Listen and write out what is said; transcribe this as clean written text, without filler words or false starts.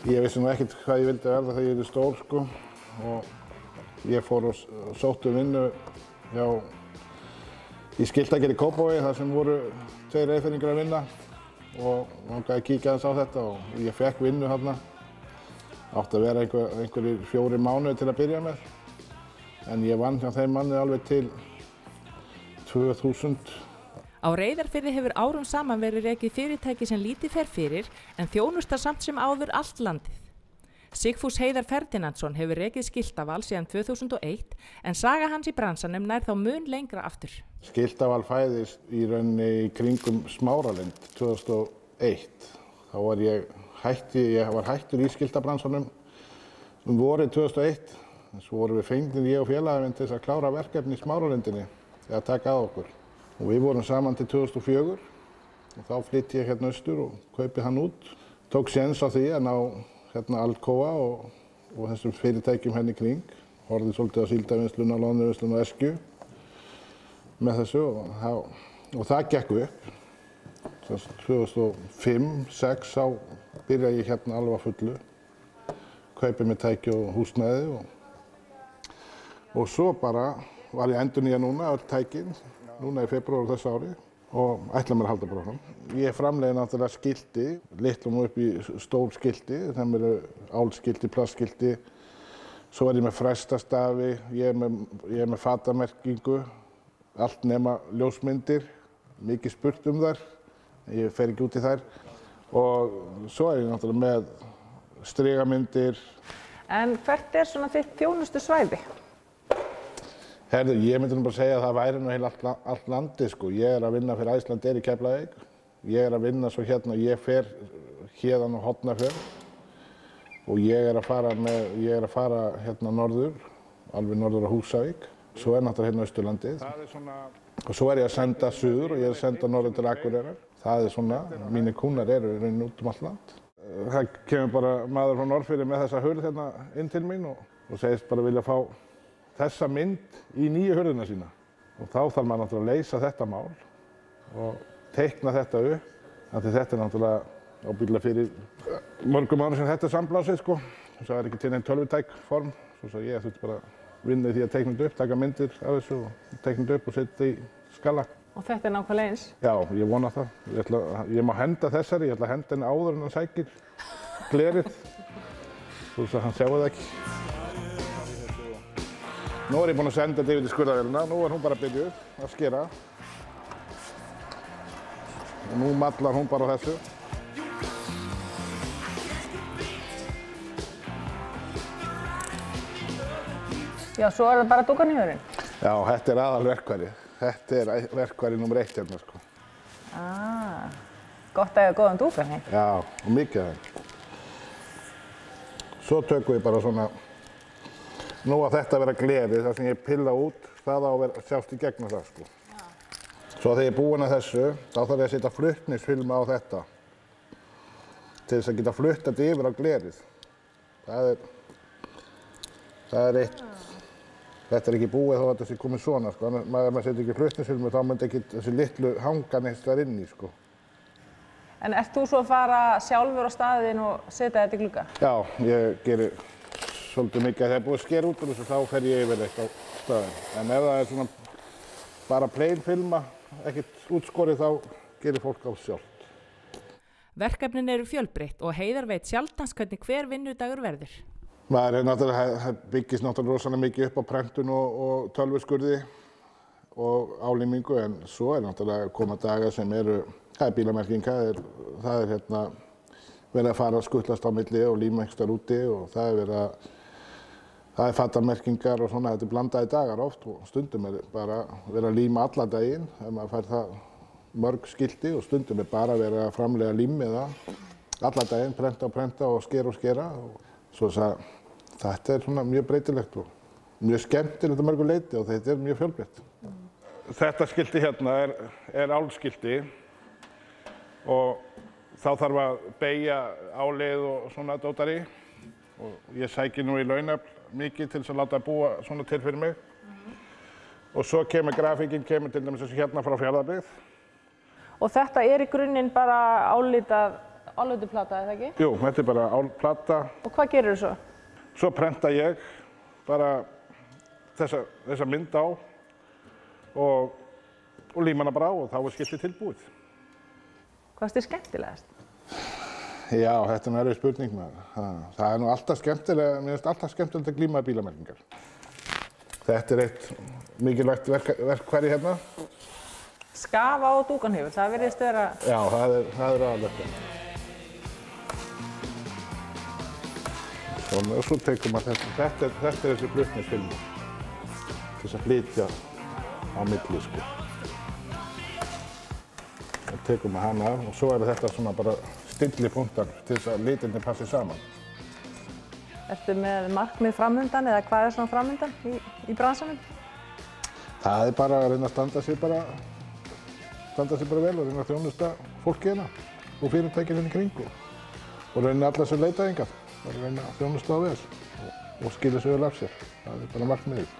Ég vissi nú ekkert hvað ég vildi verða þegar ég yrði stór, sko. Og ég fór og sótti vinnu í Skiltagerði í Kópavogi, þar sem voru 2 Reyðfirðingar að vinna. Og langaði að kíkja aðeins á þetta og ég fekk vinnu þarna. Átti að vera einhverjir 4 mánuðir til að byrja með. En ég vann hjá þeim manni alveg til 2000. Á Reyðarfirði hefur árum saman verið rekið fyrirtæki sem lítið fer fyrir en þjónustar samt sem áður allt landið. Sigfús Heiðar Ferdinandsson hefur rekið Skiltaval síðan 2001 en saga hans í bransanum nær þá mun lengra aftur. Skiltaval fæðist í rauninni í kringum Smáralind 2001. Þá var ég hættur í skiltabransanum vorið 2001. Svo vorum við fengnir, ég og félaginn, til þess að klára verkefni í Smáralindinni eða taka að okkur. Og við vorum saman til 2004 og þá flytti ég hérna austur og kaupi hann út. Tók séns á því að ná hérna Alcoa og þessum fyrirtækjum hérna í kring. Horfði svolítið á síldarvinnsluna, loðnuvinnsluna og Eskju með þessu og það gekk upp. 2005-06 þá byrjaði ég hérna alveg að fullu. Kaupið með tæki og húsnæði og svo bara var ég endurnýja núna öll tækin. Núna í febrúar þessu ári og ætla mér að halda bróðum. Ég framleiði náttúrulega skilti, litlum upp í stór skilti, þeim eru álskilti, plastskilti. Svo er ég með fræstastafi, ég er með fatamerkingu, allt nema ljósmyndir, mikið spurt þær, ég fer ekki út í þær. Og svo er ég náttúrulega með strigamyndir. En hvert er svona þitt þjónustu svæði? Herðu, ég myndi nú bara segja að það væri nú heil allt landið, sko. Ég er að vinna fyrir Icelandair í Keflavík. Ég er að vinna svo hérna, ég fer héðan á Hornafjörð og ég er að fara hérna norður, alveg norður á Húsavík. Svo er náttúrulega hérna Austurlandið. Og svo er ég að senda suður og ég er að senda norður til Akureyrar. Það er svona, mínir kúnnar eru í rauninni út um allt land. Það kemur bara maður frá Norðfirði með þessa hurð hérna inn til mín og segist bara vilja fá þessa mynd í nýju hurðina sína. Og þá þarf maður náttúrulega að leysa þetta mál og teikna þetta upp. Því þetta er náttúrulega ábyggilega fyrir mörgum árum sem þetta er samblásið, sko. Það er ekki til neinn tölvutækform. Svo ég þurfti bara að vinna í því að teikna þetta upp, taka myndir af þessu og teikna þetta upp og setja í skala. Og þetta er nákvæmlega eins? Já, ég vona það. Ég má henda þessari, ég ætla að henda henni áður en hann sækir glerið. Svo að hann sjáu það ekki. Nú er ég búinn að senda þetta yfir til skurðavélina, nú er hún bara byrjuð að skera. Og nú mallar hún bara á þessu. Já, svo er það bara dúkaníðurinn? Já, þetta er aðalverkfæri. Þetta er verkfæri nr. 1 hérna, sko. Gott að eiga góðan dúkaní. Já, og mikið af þeim. Svo tökum við bara svona. Nú að þetta vera glerið, það sem ég pilla út, það á að sjást í gegnum það, sko. Svo þegar ég er búinn að þessu, þá þarf ég að setja flutningsfilma á þetta. Til þess að geta flutt þetta yfir á glerið. Það er eitt. Þetta er ekki búið þá að þetta sé komið svona, sko. Maður setja ekki flutningsfilmu, þá myndi ekki þessi litlu hanga neitt þar inn í, sko. En ert þú svo að fara sjálfur á staðinn og setja þetta í glugga? Já, ég geri svolítið mikið. Þegar það er búið að skera út úr þessu, þá fer ég yfir eitt á staðinn. En ef það er svona bara plain filma, ekkert útskorið, þá gerir fólk á sjálft. Verkefnin eru fjölbreytt og Heiðar veit sjaldnast hvernig hver vinnudagur verður. Maður er náttúrulega, byggist náttúrulega rosalega mikið upp á prentun og tölvuskurði og álímingu, en svo er náttúrulega koma dagar sem eru, það er bílamerkinga, það er hérna verið að fara að skutlast á milli og líma einhverstaðar úti og það er fattamerkingar og svona, þetta er blandaði dagar oft og stundum er bara verið að líma allan daginn, ef maður fær það mörg skilti og stundum er bara verið að framleiða límiða allan daginn, prenta og skera. Svo þetta er svona mjög breytilegt og mjög skemmtilegt að mörgu leyti og þetta er mjög fjölbreytt. Þetta skilti hérna er álskilti og þá þarf að beygja álið og svona dótari og ég sæki nú í launafl mikið til þess að láta búa svona til fyrir mig. Og svo kemur grafíkinn, kemur til dæmis þessu hérna frá Fjarðabyggð. Og þetta er í grunninn bara álitað álötuplata, er það ekki? Jú, þetta er bara álplata. Og hvað gerir þú svo? Svo prenta ég bara þessa mynd á og líma hana bara á og þá er skiltið tilbúið. Hvað finnst þér skemmtilegast? Já, þetta er erfið spurning maður. Það er nú alltaf skemmtilega, mér finnst alltaf skemmtilegt að glíma bílamerkingar. Þetta er eitt mikilvægt verkfæri hérna. Skafa á dúkanhefur, það virðist vera... Já, það er aðalverkefni. Og svo tekum maður þetta er þessi flutningsfilmur. Til þess að flytja á milli, sko. Og tekum maður hana af og svo er þetta svona bara stillipunktar til þess að litirnir passi saman. Ertu með markmið framundan eða hvað er svona framundan í bransanum? Það er bara að reyna að standa sig bara vel og reyna að þjónusta fólki hérna og fyrirtækið hérna í kring og reyna alla sem leita hingað. Reyna að þjónusta á vel og skilja sig vel af sér. Það er bara markmiðið.